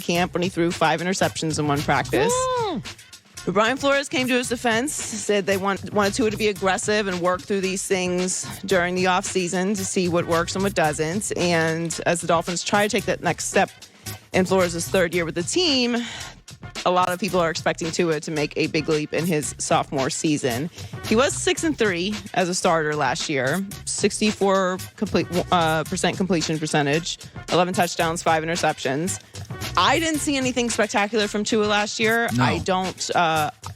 camp when he threw 5 interceptions in one practice. But Brian Flores came to his defense, said they wanted Tua to be aggressive and work through these things during the offseason to see what works and what doesn't. And as the Dolphins try to take that next step in Flores' third year with the team, a lot of people are expecting Tua to make a big leap in his sophomore season. He was 6-3 as a starter last year, 64% completion percentage, 11 touchdowns, 5 interceptions. I didn't see anything spectacular from Tua last year. No. I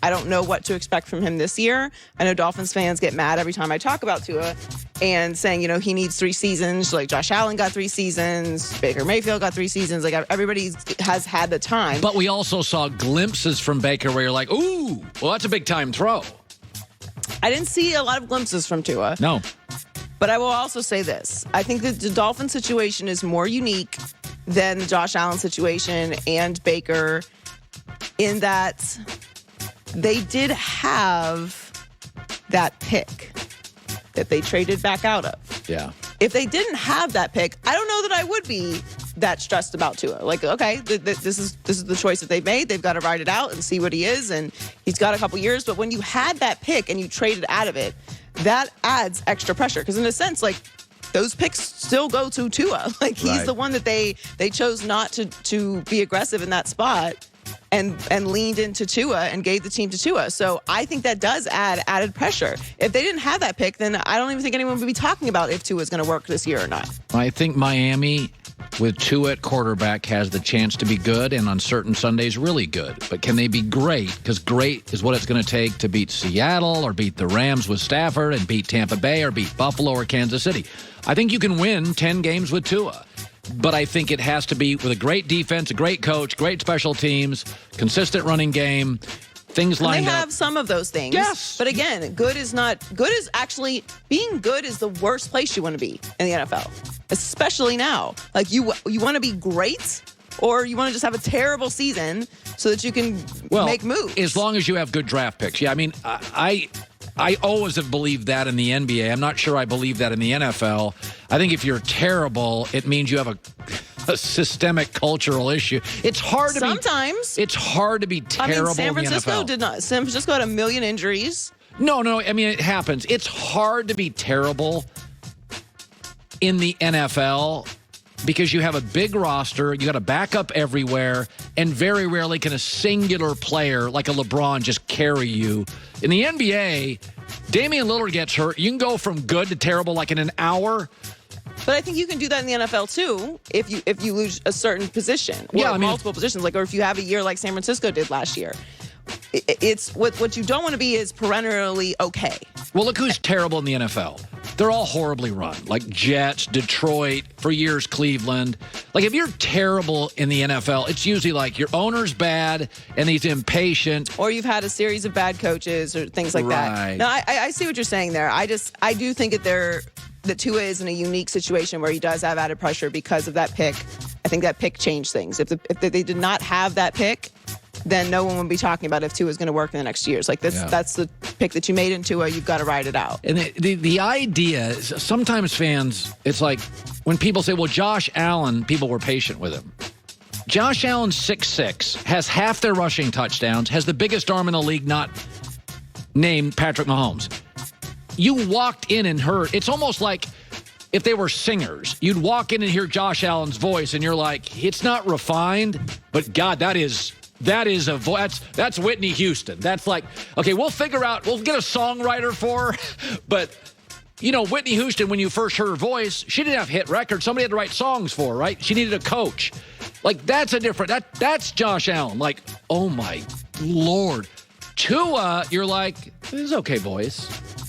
don't know what to expect from him this year. I know Dolphins fans get mad every time I talk about Tua and saying, he needs 3 seasons. Like Josh Allen got 3 seasons. Baker Mayfield got 3 seasons. Like everybody has had the time. But we also saw glimpses from Baker where you're like, ooh, well, that's a big time throw. I didn't see a lot of glimpses from Tua. No. But I will also say this. I think that the Dolphins situation is more unique than the Josh Allen situation and Baker in that they did have that pick that they traded back out of. Yeah. If they didn't have that pick, I don't know that I would be that stressed about Tua. Like, okay, this is the choice that they've made. They've got to ride it out and see what he is, and he's got a couple years. But when you had that pick and you traded out of it, that adds extra pressure. Because in a sense, like, those picks still go to Tua. Like, he's the one that they chose not to be aggressive in that spot and leaned into Tua and gave the team to Tua. So I think that does add added pressure. If they didn't have that pick, then I don't even think anyone would be talking about if Tua is going to work this year or not. I think Miami, with Tua at quarterback, has the chance to be good and on certain Sundays really good. But can they be great? Because great is what it's going to take to beat Seattle or beat the Rams with Stafford and beat Tampa Bay or beat Buffalo or Kansas City. I think you can win 10 games with Tua. But I think it has to be with a great defense, a great coach, great special teams, consistent running game, things lined up. They have some of those things. Yes. But again, being good is the worst place you want to be in the NFL, especially now. Like, you want to be great, or you want to just have a terrible season so that you can make moves. As long as you have good draft picks. Yeah, I mean, I always have believed that in the NBA. I'm not sure I believe that in the NFL. I think if you're terrible, it means you have a systemic cultural issue. It's hard to it's hard to be terrible San Francisco in the NFL. San Francisco had 1 million injuries. No, I mean, it happens. It's hard to be terrible in the NFL because you have a big roster, you got a backup everywhere, and very rarely can a singular player like a LeBron just carry you. In the NBA, Damian Lillard gets hurt. You can go from good to terrible like in an hour. But I think you can do that in the NFL too if you lose a certain position or multiple positions, or if you have a year like San Francisco did last year. It's what you don't want to be is perennially okay. Well, look who's terrible in the NFL. They're all horribly run, like Jets, Detroit, for years Cleveland. Like, if you're terrible in the NFL, it's usually like your owner's bad and he's impatient. Or you've had a series of bad coaches or things like that. No, I see what you're saying there. I do think that Tua is in a unique situation where he does have added pressure because of that pick. I think that pick changed things. If they did not have that pick, then no one would be talking about if Tua is going to work in the next years. Like, that's the pick that you made in Tua. You've got to ride it out. And the idea is, sometimes fans, it's like when people say, well, Josh Allen, people were patient with him. Josh Allen's 6'6", has half their rushing touchdowns, has the biggest arm in the league, not named Patrick Mahomes. You walked in and heard, it's almost like if they were singers. You'd walk in and hear Josh Allen's voice, and you're like, it's not refined, but God, that is a voice. That's Whitney Houston. That's like, okay, we'll get a songwriter for her. But, Whitney Houston, when you first heard her voice, she didn't have hit records. Somebody had to write songs for her, right? She needed a coach. Like, that's that's Josh Allen. Like, oh my Lord. Tua, you're like, this is okay voice.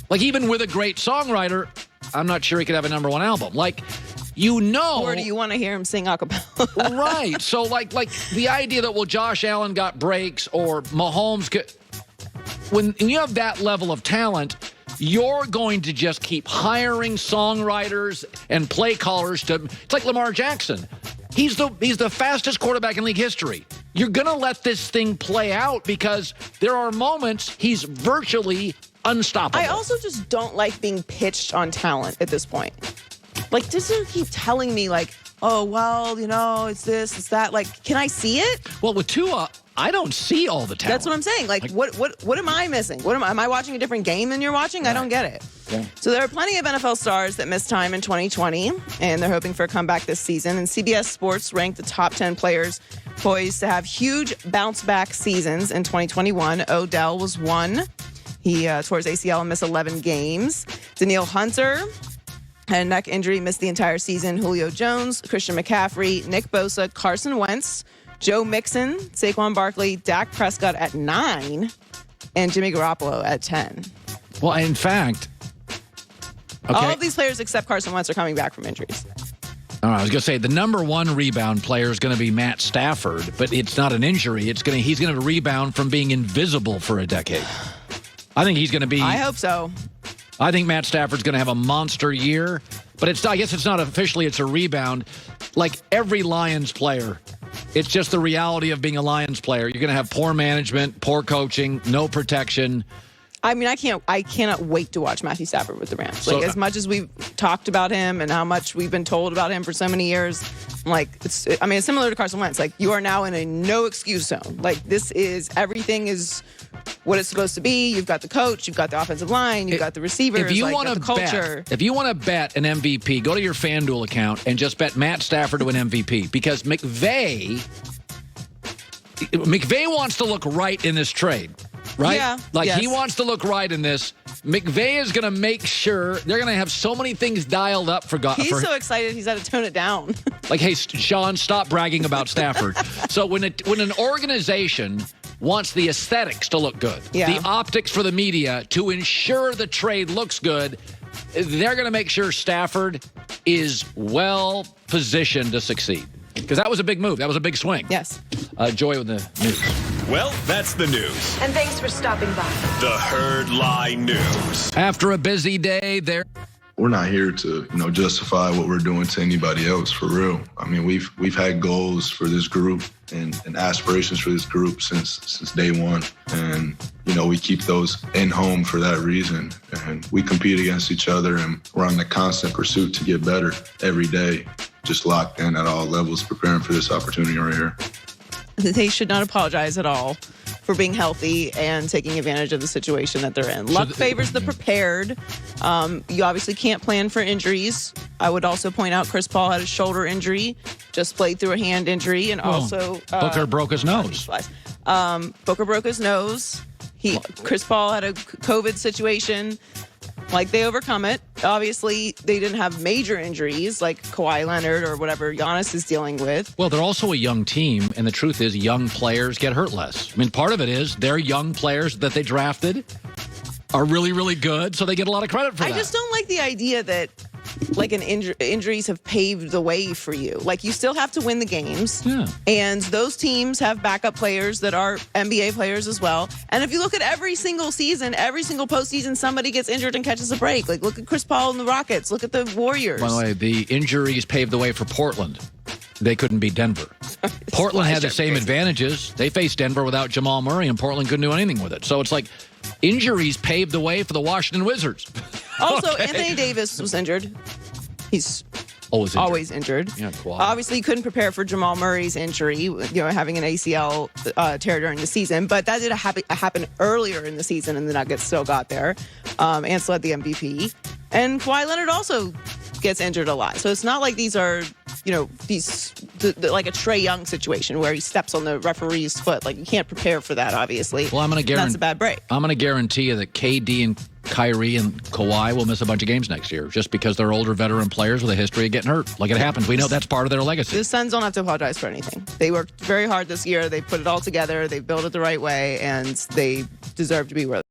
Like, even with a great songwriter, I'm not sure he could have a #1 album. Like, Or do you want to hear him sing a cappella? Right. So, like the idea that, well, Josh Allen got breaks or Mahomes could. When you have that level of talent, you're going to just keep hiring songwriters and play callers to. It's like Lamar Jackson. He's the fastest quarterback in league history. You're going to let this thing play out because there are moments he's virtually unstoppable. I also just don't like being pitched on talent at this point. Like, doesn't keep telling me, like, oh, well, it's this, it's that. Like, can I see it? Well, with Tua, I don't see all the talent. That's what I'm saying. Like what am I missing? Am I watching a different game than you're watching? Right. I don't get it. Yeah. So there are plenty of NFL stars that missed time in 2020, and they're hoping for a comeback this season. And CBS Sports ranked the top 10 players poised to have huge bounce-back seasons in 2021. Odell was one. He tore his ACL and missed 11 games. Danielle Hunter had a neck injury, missed the entire season. Julio Jones, Christian McCaffrey, Nick Bosa, Carson Wentz, Joe Mixon, Saquon Barkley, Dak Prescott at 9, and Jimmy Garoppolo at 10. Well, in fact, all of these players except Carson Wentz are coming back from injuries. All right, I was going to say the number one rebound player is going to be Matt Stafford, but it's not an injury. He's going to rebound from being invisible for a decade. I think he's going to be. I hope so. I think Matt Stafford's going to have a monster year, but I guess it's not officially. It's a rebound. Like every Lions player, it's just the reality of being a Lions player. You're going to have poor management, poor coaching, no protection. I mean, I cannot wait to watch Matthew Stafford with the Rams. Like, as much as we've talked about him and how much we've been told about him for so many years, it's similar to Carson Wentz. Like, you are now in a no excuse zone. Like, everything is what it's supposed to be. You've got the coach, you've got the offensive line, you've got the receivers, if you want to culture. If you want to bet an MVP, go to your FanDuel account and just bet Matt Stafford to win MVP, because McVay wants to look right in this trade. Right? Yeah. Yes. He wants to look right in this. McVay is going to make sure they're going to have so many things dialed up for God. He's so excited he's had to tone it down. Like, hey, Sean, stop bragging about Stafford. So when an organization wants the aesthetics to look good, the optics for the media to ensure the trade looks good, they're going to make sure Stafford is well positioned to succeed. Because that was a big move. That was a big swing. Yes. Joy with the news. Well, that's the news. And thanks for stopping by. The Herd Lie News. After a busy day, we're not here to, justify what we're doing to anybody else, for real. I mean, we've had goals for this group and aspirations for this group since day one. And, we keep those in home for that reason. And we compete against each other, and we're on the constant pursuit to get better every day, just locked in at all levels, preparing for this opportunity right here. They should not apologize at all for being healthy and taking advantage of the situation that they're in. Luck favors the prepared. You obviously can't plan for injuries. I would also point out Chris Paul had a shoulder injury, just played through a hand injury, and also Booker broke his nose. Booker broke his nose. Chris Paul had a COVID situation. They overcome it. Obviously, they didn't have major injuries like Kawhi Leonard or whatever Giannis is dealing with. Well, they're also a young team, and the truth is young players get hurt less. I mean, part of it is their young players that they drafted are really, really good, so they get a lot of credit for that. I just don't like the idea that injuries have paved the way for you. You still have to win the games. Yeah. And those teams have backup players that are NBA players as well. And if you look at every single season, every single postseason, somebody gets injured and catches a break. Look at Chris Paul and the Rockets. Look at the Warriors. By the way, the injuries paved the way for Portland. They couldn't beat Denver. Portland had the same advantages. They faced Denver without Jamal Murray, and Portland couldn't do anything with it. So it's injuries paved the way for the Washington Wizards. Also, Anthony Davis was injured. He's always injured. Yeah, obviously, he couldn't prepare for Jamal Murray's injury, having an ACL tear during the season. But that did happen earlier in the season, and the Nuggets still got there. Ants led the MVP. And Kawhi Leonard also gets injured a lot. So it's not like these are, like a Trae Young situation where he steps on the referee's foot. You can't prepare for that, obviously. Well, I'm going to guarantee that's a bad break. I'm going to guarantee you that KD and Kyrie and Kawhi will miss a bunch of games next year just because they're older veteran players with a history of getting hurt. It happens. We know that's part of their legacy. The Suns don't have to apologize for anything. They worked very hard this year. They put it all together. They built it the right way, and they deserve to be where